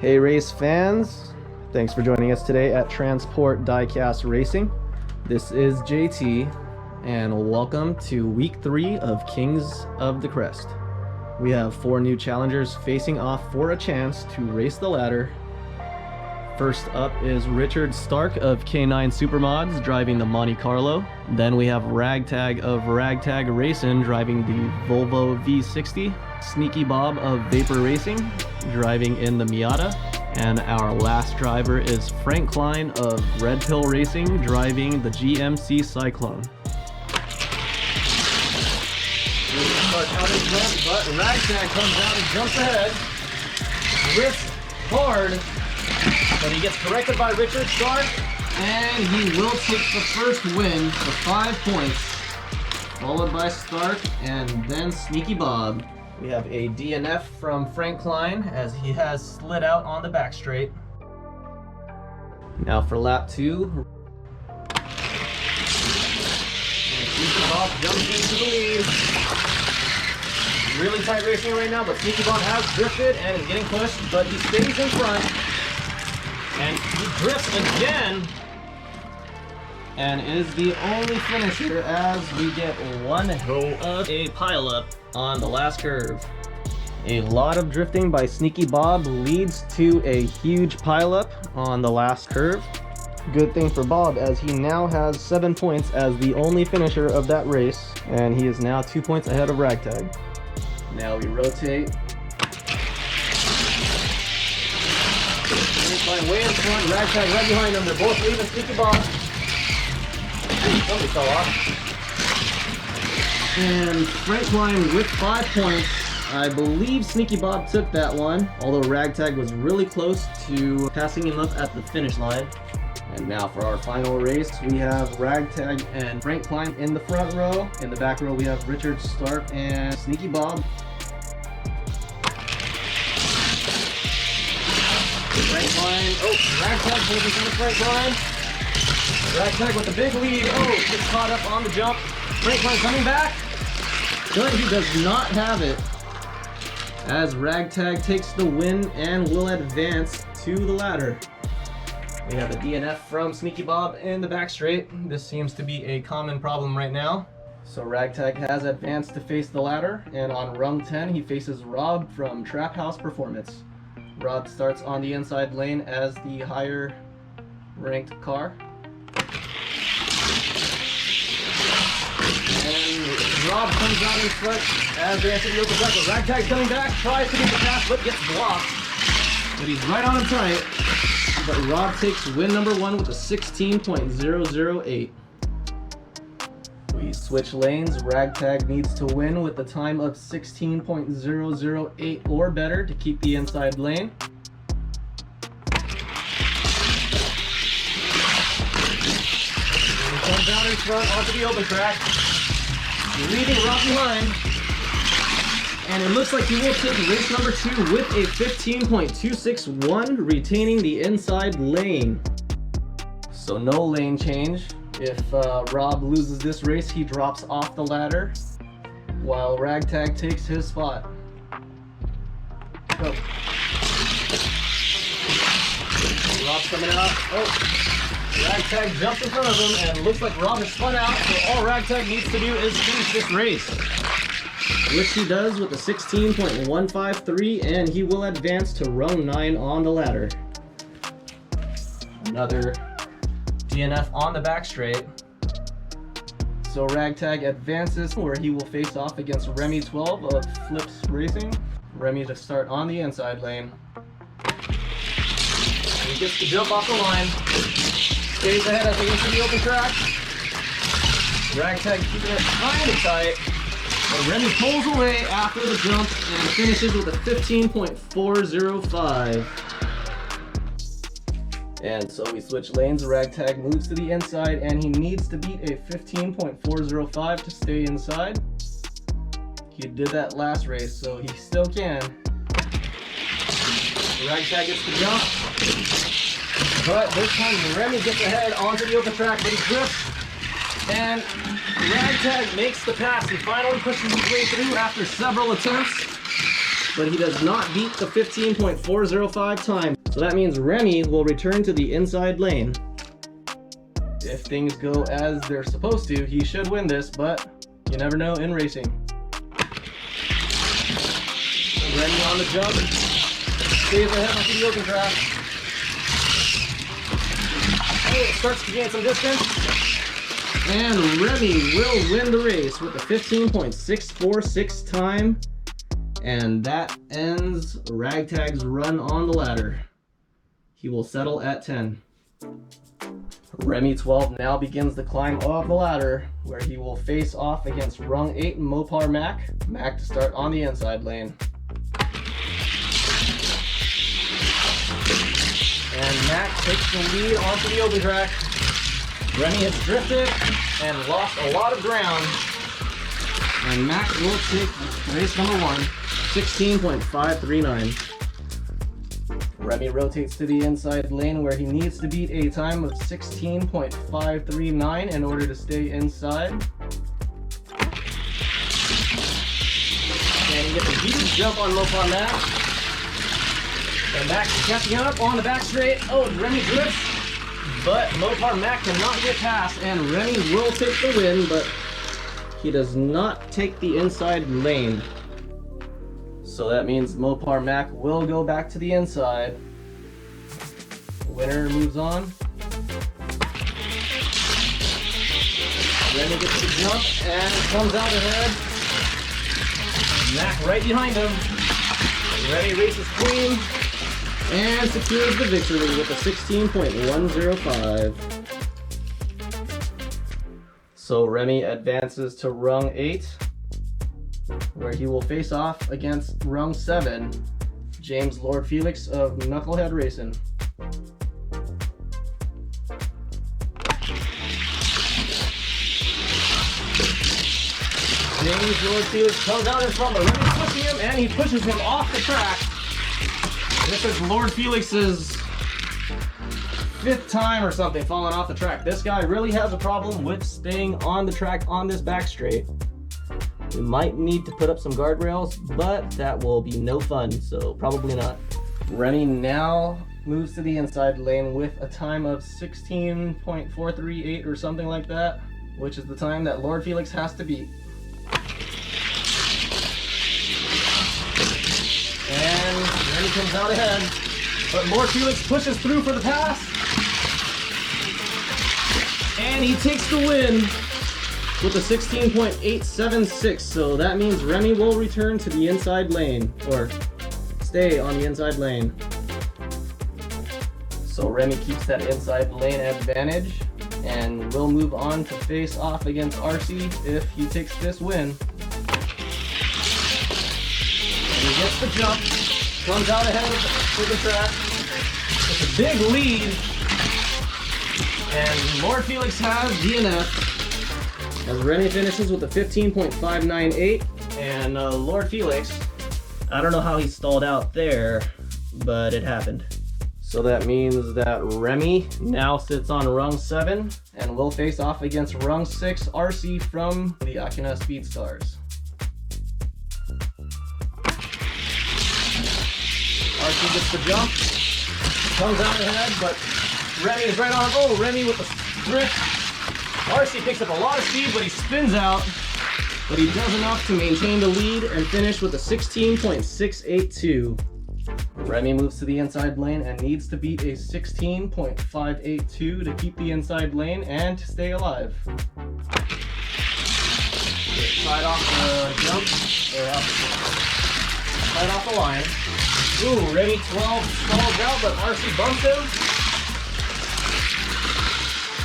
Hey race fans, thanks for joining us today at Transport Diecast Racing. This is JT and welcome to week 3 of Kings of the Crest. We have 4 new challengers facing off for a chance to race the ladder. First up is Richard Stark of K9 Supermods driving the Monte Carlo. Then we have Ragtag of Ragtag Racing driving the Volvo V60. Sneaky Bob of Vapor Racing driving in the Miata. And our last driver is Frank Klein of Red Pill Racing driving the GMC Cyclone. But Ragtag comes out and jumps ahead. Drifts hard, but he gets corrected by Richard Stark, and he will take the first win for 5 points, followed by Stark and then Sneaky Bob. We have a DNF from Frank Klein as he has slid out on the back straight. Now for lap 2. Sneaky Bob jumps into the lead. Really tight racing right now, but Sneaky Bob has drifted and is getting pushed, but he stays in front. And he drifts again and is the only finisher as we get one row of a pileup on the last curve. A lot of drifting by Sneaky Bob leads to a huge pileup on the last curve. Good thing for Bob as he now has 7 points as the only finisher of that race, and he is now 2 points ahead of Ragtag. Now we rotate. Way in front, Ragtag right behind them. They're both leaving Sneaky Bob. Somebody fell off. And Frank Klein with 5 points. I believe Sneaky Bob took that one, although Ragtag was really close to passing him up at the finish line. And now for our final race, we have Ragtag and Frank Klein in the front row. In the back row, we have Richard Stark and Sneaky Bob. Frank Klein, Ragtag holding on to Frank Klein. Ragtag with the big lead, gets caught up on the jump. Frank Klein coming back. Good, he does not have it. As Ragtag takes the win and will advance to the ladder. We have a DNF from Sneaky Bob in the back straight. This seems to be a common problem right now. So Ragtag has advanced to face the ladder, and on rung 10 he faces Rob from Trap House Performance. Rob starts on the inside lane as the higher ranked car. And Rob comes out in front as they enter the open track. But Ragtag coming back, tries to get the pass, but gets blocked. But he's right on him tight. But Rob takes win number 1 with a 16.008. We switch lanes. Ragtag needs to win with a time of 16.008 or better to keep the inside lane. And he comes out in front onto the open track, leaving Rob behind. And it looks like he will take race number 2 with a 15.261, retaining the inside lane. So no lane change. If Rob loses this race, he drops off the ladder, while Ragtag takes his spot. Go. Rob's coming out. Ragtag jumps in front of him, and looks like Rob has spun out, so all Ragtag needs to do is finish this race. Which he does with a 16.153, and he will advance to rung 9 on the ladder. Another DNF on the back straight. So Ragtag advances where he will face off against Remy 12 of Flips Racing. Remy to start on the inside lane. He gets to jump off the line. Stays ahead as he gets to the open track. Ragtag keeping it kind of tight. But Remy pulls away after the jump and finishes with a 15.405. And so we switch lanes. Ragtag moves to the inside, and he needs to beat a 15.405 to stay inside. He did that last race, so he still can. Ragtag gets the jump, but this time Remy gets ahead onto the open track, but he drifts, and Ragtag makes the pass. He finally pushes his way through after several attempts. but he does not beat the 15.405 time. So that means Remy will return to the inside lane. If things go as they're supposed to, he should win this, but you never know in racing. Remy on the jump. Stays ahead on the open track. Oh, starts to gain some distance. And Remy will win the race with a 15.646 time. And that ends Ragtag's run on the ladder. He will settle at 10. Remy 12 now begins the climb of the ladder, where he will face off against rung 8 Mopar Mac. Mac to start on the inside lane. And Mac takes the lead onto the open track. Remy has drifted and lost a lot of ground. And Mac will take race number 1, 16.539. Remy rotates to the inside lane where he needs to beat a time of 16.539 in order to stay inside. And he gets a huge jump on Mopar Mac. And Mac catching up on the back straight. Oh, Remy drifts, but Mopar Mac cannot get past, and Remy will take the win, but he does not take the inside lane. So that means Mopar Mac will go back to the inside. Winner moves on. Remy gets the jump and comes out ahead. Mac right behind him. Remy races clean and secures the victory with a 16.105. So Remy advances to rung 8, where he will face off against rung 7, James Lord Felix of Knucklehead Racing. James Lord Felix comes out in front, but Remy's pushing him, and he pushes him off the track. This is Lord Felix's 5th time or something falling off the track. This guy really has a problem with staying on the track on this back straight. We might need to put up some guardrails, but that will be no fun, so probably not. Remy now moves to the inside lane with a time of 16.438 or something like that, which is the time that Lord Felix has to beat. And Remy comes out ahead, but Lord Felix pushes through for the pass. And he takes the win with a 16.876, so that means Remy will return to the inside lane, or stay on the inside lane. So Remy keeps that inside lane advantage, and will move on to face off against RC if he takes this win. And he gets the jump, comes out ahead of the track. It's a big lead, and Lord Felix has DNF. As Remy finishes with a 15.598, and Lord Felix, I don't know how he stalled out there, but it happened. So that means that Remy now sits on rung 7 and will face off against rung 6 RC from the Acuna Speedstars. RC gets the jump, comes out ahead, but Remy is right on. Oh, Remy with the drift. RC picks up a lot of speed, but he spins out. But he does enough to maintain the lead and finish with a 16.682. Remy moves to the inside lane and needs to beat a 16.582 to keep the inside lane and to stay alive. Side off the jump, or side off the line. Ooh, Remy 12 stalls out, but RC bumped him.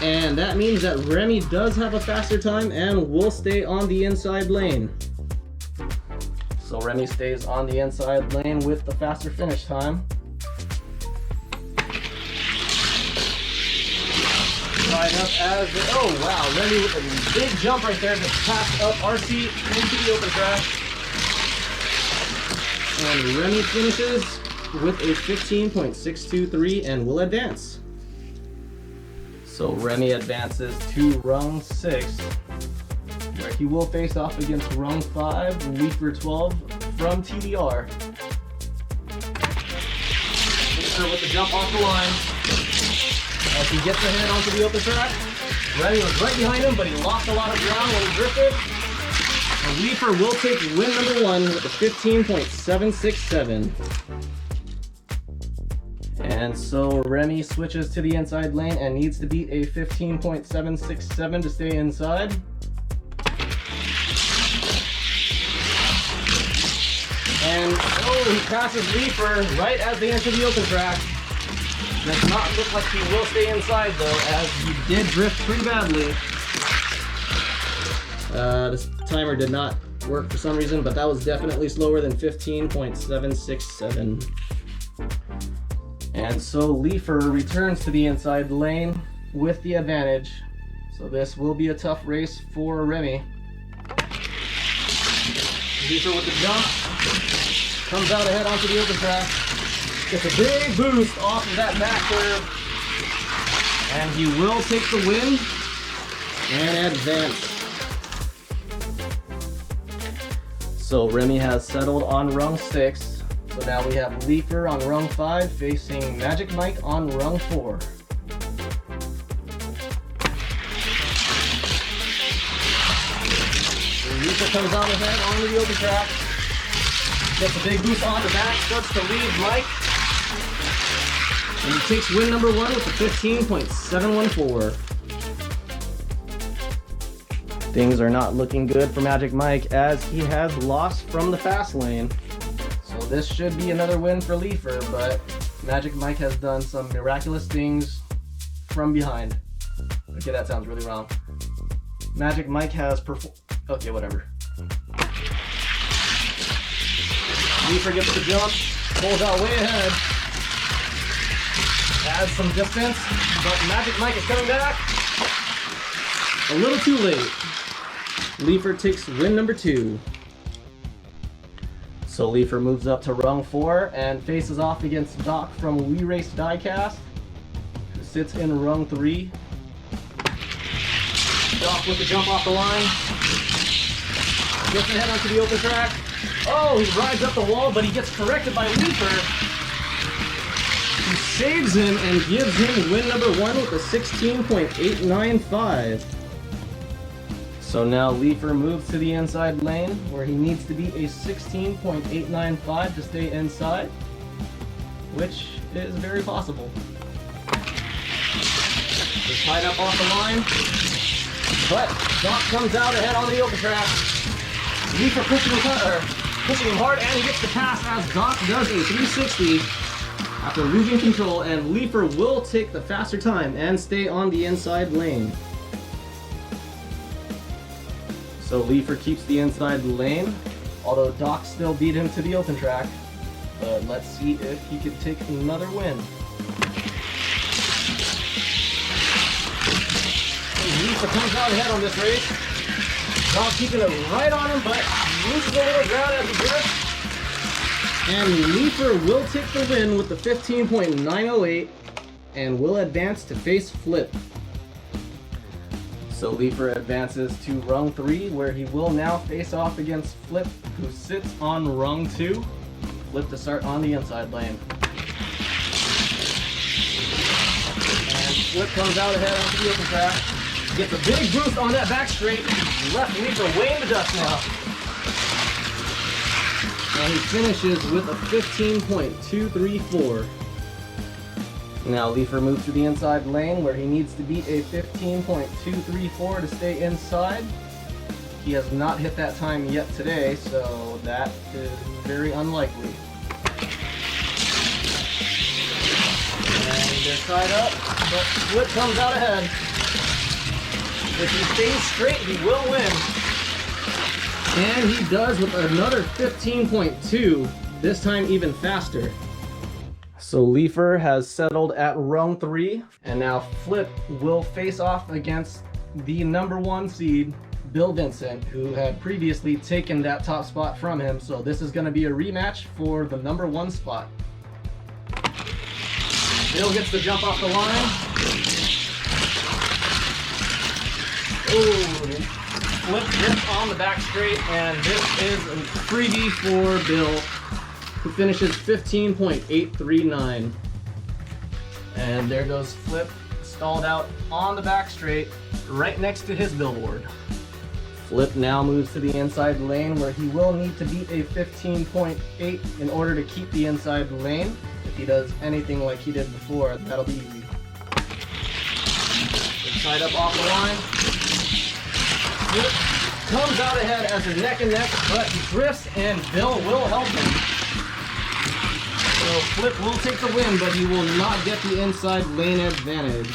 And that means that Remy does have a faster time and will stay on the inside lane. So Remy stays on the inside lane with the faster finish time. Right up as the, oh wow, Remy with a big jump right there to pass up RC into the open track. And Remy finishes with a 15.623 and will advance. So Remy advances to rung 6, where he will face off against rung 5, Leaper 12 from TDR. Leafer with the jump off the line. As he gets ahead onto the open track, Remy was right behind him, but he lost a lot of ground when he drifted. And Leafer will take win number 1 with a 15.767. And so Remy switches to the inside lane and needs to beat a 15.767 to stay inside. And oh, he passes Leafer right as they enter the open track. Does not look like he will stay inside though, as he did drift pretty badly. This timer did not work for some reason, but that was definitely slower than 15.767. And so Leafer returns to the inside lane with the advantage. So this will be a tough race for Remy. Leafer with the jump. Comes out ahead onto the open track. Gets a big boost off of that back curve. And he will take the win and advance. So Remy has settled on rung 6. So now we have Leafer on rung 5 facing Magic Mike on rung 4. Leafer comes out ahead onto the open track. Gets a big boost on the back, starts to lead Mike. And he takes win number 1 with a 15.714. Things are not looking good for Magic Mike as he has lost from the fast lane. So this should be another win for Leafer, but Magic Mike has done some miraculous things from behind. Okay, that sounds really wrong. Magic Mike has okay, whatever. Leafer gets the jump, pulls out way ahead, adds some distance, but Magic Mike is coming back. A little too late. Leafer takes win number 2. So Leafer moves up to rung 4 and faces off against Doc from We Race Diecast, who sits in rung 3. Doc with the jump off the line. Gets ahead onto the open track. Oh, he rides up the wall, but he gets corrected by Leafer. He saves him and gives him win number 1 with a 16.895. So now Leafer moves to the inside lane where he needs to beat a 16.895 to stay inside, which is very possible. Just tied up off the line, but Doc comes out ahead on the open track. Leafer pushing him hard, and he gets the pass as Doc does a 360 after losing control, and Leafer will take the faster time and stay on the inside lane. So Leafer keeps the inside lane, although Doc still beat him to the open track. But let's see if he can take another win. Leafer comes out ahead on this race. Doc keeping it right on him, but loses a little ground as he drifts. And Leafer will take the win with the 15.908 and will advance to face Flip. So Leafer advances to rung 3, where he will now face off against Flip, who sits on rung 2. Flip to start on the inside lane. And Flip comes out ahead onto the open track. Gets a big boost on that back straight. Left Leafer way in the dust now. And he finishes with a 15.234. Now Leafer moves to the inside lane where he needs to beat a 15.234 to stay inside. He has not hit that time yet today, so that is very unlikely. And they're tied up, but Flip comes out ahead. If he stays straight, he will win. And he does with another 15.2, this time even faster. So Leafer has settled at rung 3, and now Flip will face off against the number 1 seed, Bill Vincent, who had previously taken that top spot from him. So this is going to be a rematch for the number 1 spot. Bill gets the jump off the line. Oh, Flip dips on the back straight, and this is a freebie for Bill, who finishes 15.839. And there goes Flip, stalled out on the back straight, right next to his billboard. Flip now moves to the inside lane where he will need to beat a 15.8 in order to keep the inside lane. If he does anything like he did before, that'll be easy. Inside up off the line. Flip comes out ahead as they're neck and neck, but he drifts and Bill will help him. So Flip will take the win, but he will not get the inside lane advantage.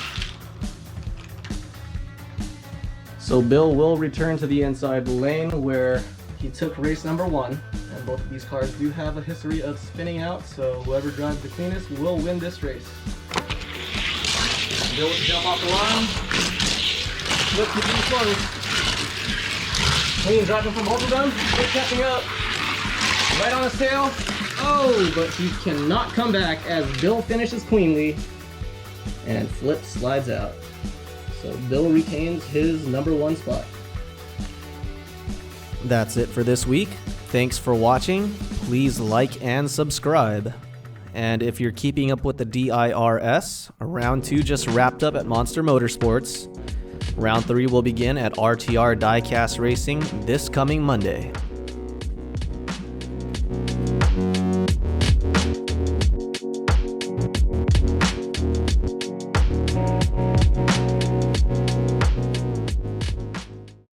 So Bill will return to the inside lane where he took race number 1. And both of these cars do have a history of spinning out, so whoever drives the cleanest will win this race. Bill will jump off the line. Flip to be close. Clean driving from both of them. Flip catching up. Right on his tail. Oh, but he cannot come back as Bill finishes cleanly. And Flip slides out. So Bill retains his number 1 spot. That's it for this week. Thanks for watching. Please like and subscribe. And if you're keeping up with the DIRS, round 2 just wrapped up at Monster Motorsports. Round 3 will begin at RTR Diecast Racing this coming Monday.